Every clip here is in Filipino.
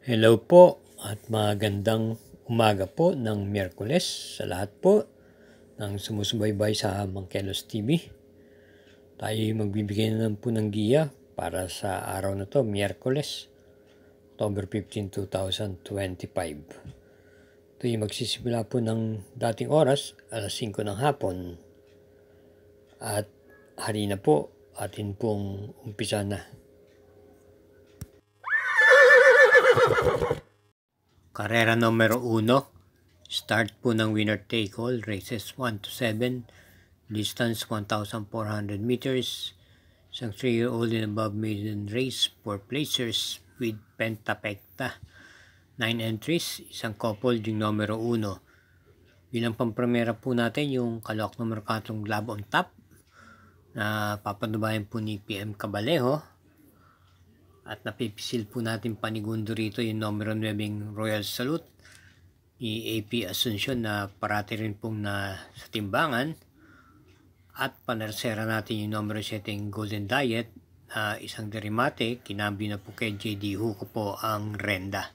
Hello po at magandang umaga po ng Miyerkules sa lahat po ng sumusubaybay sa Mangkelos TV. Tayo magbibigay na lang po ng giya para sa araw na to, Miyerkules, October 15, 2025. Ito yung magsisimula po ng dating oras, alas 5 ng hapon. At hari na po, atin pong umpisa na. Karera numero 1, start po ng winner take all, races 1 to 7, distance 1,400 meters, isang 3-year-old and above maiden race, 4 placers with pentapekta, 9 entries, isang couple yung numero 1. Bilang pampremera po natin yung kalawak numero 4 Love on Top na papanubayan po ni PM Cabalejo. At napipisil po natin panigundo rito yung numero 9 Royal Salute ni AP Asuncion na parati rin pong na sa timbangan. At panarsera natin yung numero 7 Golden Diet na isang derimate, kinambyo na po kay JD Huco po ang renda.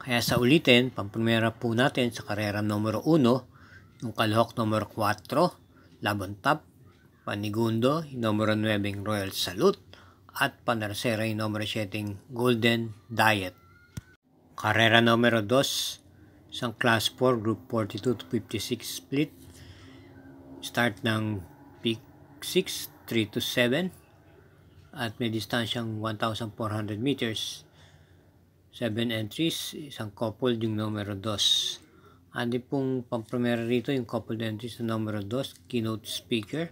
Kaya sa ulitin, pamprimera po natin sa karera numero 1, yung kalahok numero 4, Labon Top, panigundo yung numero 9 Royal Salute, at panarsera yung numero 7 Golden Diet. Karera numero 2, isang class 4 group 42 to 56 split. Start ng peak 6, 3 to 7 at may distansyang 1,400 meters. 7 entries, isang couple yung numero 2. Andi pong pampremera rito yung couple entries na numero 2, keynote speaker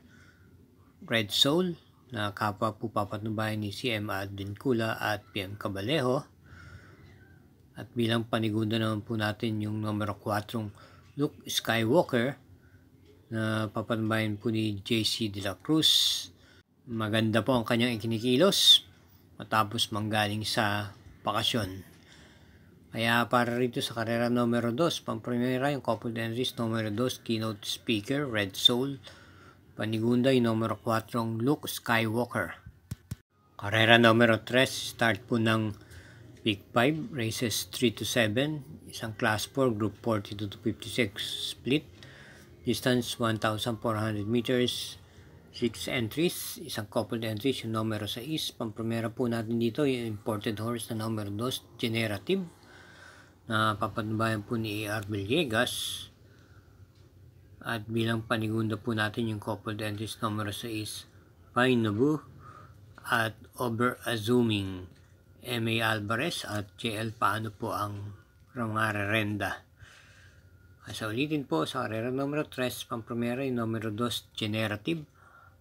Red Soul na kapwa po papatnubayan ni CM Advincula at PM Cabalejo. At bilang panigundo naman po natin yung numero 4 Luke Skywalker na papatnubayan po ni JC De La Cruz. Maganda po ang kanyang ikinikilos matapos manggaling sa bakasyon. Kaya para rito sa karera numero 2, pampremera yung couple entries numero 2 keynote speaker Red Soul, panigunda yung numero 4 Luke Skywalker. Karera numero 3, start po ng peak 5, races 3 to 7, isang class 4 group 42 to 56 split, distance 1,400 meters, 6 entries, isang couple entries yung numero 6. Pampremera po natin dito yung imported horse na numero 2 Generative na papatnubayan po ni A.R. Villegas. At bilang panigunda po natin yung couple entries numero 6 Painobu at Over Assuming M.A. Alvarez at JL Paano po ang mga renda. Sa ulitin po sa karera numero 3, pampremera yung numero 2 Generative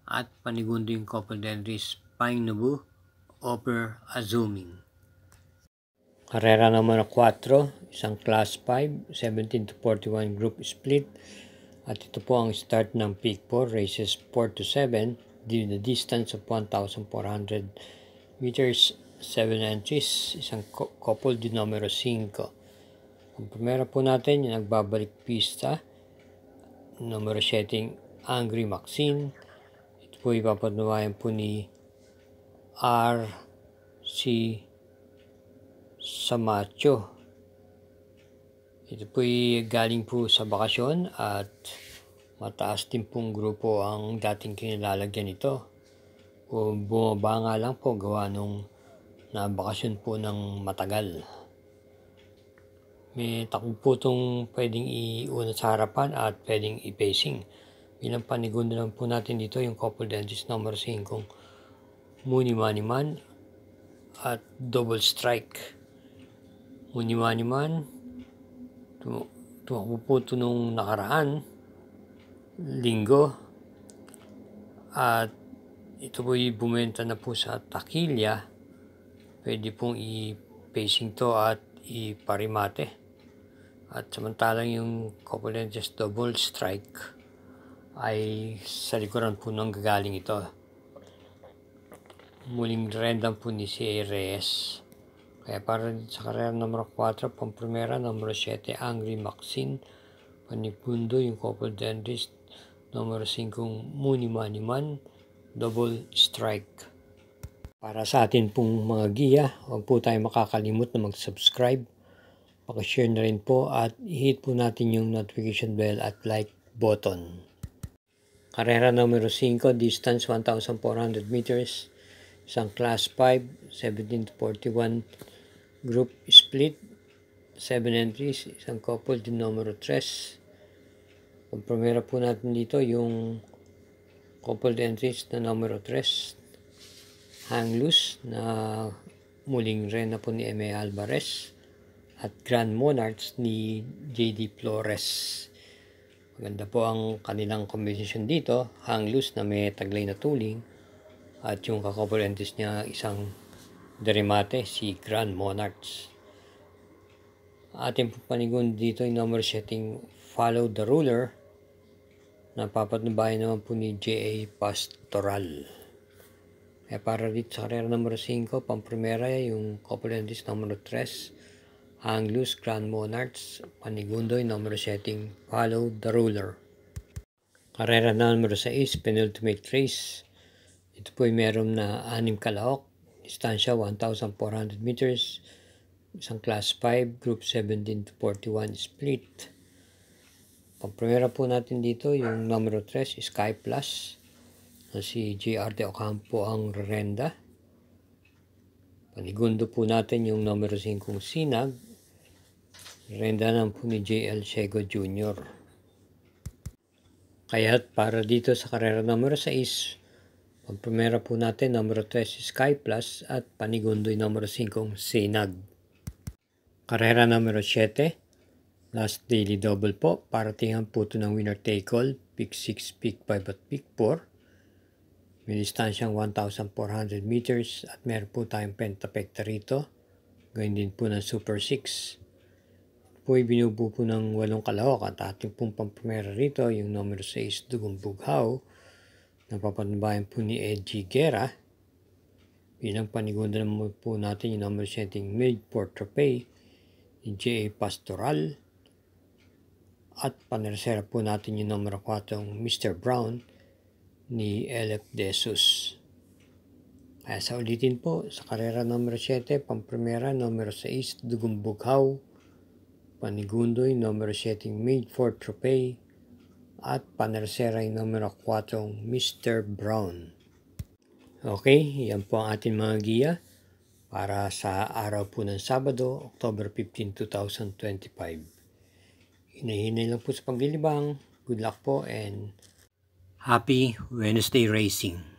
at panigundo yung couple entries Painobu, Over Assuming. Karera numero 4, isang class 5, 17 to 41 group split. At ito po ang start ng peak 4, races 4 to 7, the distance of 1,400 meters, 7 entries, isang couple di numero 5. Ang primera po natin yung nagbabalik pista, numero 7 Angry Maxine. Ito po ipapatunayan po ni R.C. Samacho. Ito po'y galing po sa bakasyon at mataas din pong grupo ang dating kinilalagyan nito. O bumaba nga lang po gawa nung nabakasyon po ng matagal. May takbo po itong pwedeng iuna sa harapan at pwedeng i-pacing. Bilang panigundo lang po natin dito yung couple dentist number 5 Muni Maniman at Double Strike. Muni Maniman tumakbo po ito nung nakaraan linggo at ito po bumenta na po sa takilya. Pwede pong i-pacing to at iparimate. At samantalang yung couple just Double Strike ay sa likuran po nang gagaling ito. Muling rendang po ni C.A. Reyes. Kaya para sa karera numero 4, pampremera numero 7 Angry Maxine, panipundo yung couple dentist numero 5 Muni Maniman, Double Strike. Para sa atin pong mga giya, huwag po tayo makakalimot na mag-subscribe. Pakishare na rin po at i-hit po natin yung notification bell at like button. Karera numero 5, distance 1,400 meters. Isang class 5, 17 to 41. Group split, 7 entries. Isang couple din numero 3. Ang primera po natin dito yung couple entries na numero 3. Hang Loose na muling rena po ni M.A. Alvarez at Grand Monarchs ni J.D. Flores. Maganda po ang kanilang combination dito. Hang Loose na may taglay na tuling at yung couple entries niya isang deremate si Grand Monarchs. Ating panigun dito yung number setting Follow the Ruler na papatnubayan naman po ni J.A. Pastoral. Para dito sa karera numero 5, pamprimera yung couple entries numero 3, Hang Loose, Grand Monarchs, Panigundoy, numero setting Follow the Ruler. Karera numero 6, penultimate race. Ito po ay meron na 6 kalahok, distansya 1,400 meters, isang class 5, group 17 to 41 split. Pamprimera po natin dito yung numero 3, Sky Plus. Si J.R. de Ocampo ang rerenda. Panigundo po natin yung numero 5 Sinag. Renda naman po ni J.L. Ciego Jr. Kaya't para dito sa karera numero 6, pagprimera po natin numero 3 Sky Plus at panigundo yung numero 5 Sinag. Karera numero 7, last daily double po. Paratingan po ito ng winner take all, pick 6, pick 5 at pick 4. May distansyang 1,400 meters at meron po tayong pentapekta rito. Gayun din po ng Super 6. Po ay binubuo po ng 8 kalahok at ating pong pamprimera rito yung numero 6 Dugong Bughaw na papatnubayan po ni Edgy Guerra. Bilang panigundo naman po natin yung number setting Made for Tropay ni J.A. Pastoral at panersera po natin yung numero 4 Mr. Brown ni L.F. De Jesus. Kaya sa ulitin po, sa karera numero 7, pamprimera numero 6, Dugong Bughaw, Panigundoy, numero 7, Made for Tropay, at panersera yung numero 4, Mr. Brown. Okay, yan po ang ating mga giya para sa araw po ng Sabado, October 15, 2025. Hinahinay lang po sa paglilibang. Good luck po and Happy Wednesday Racing!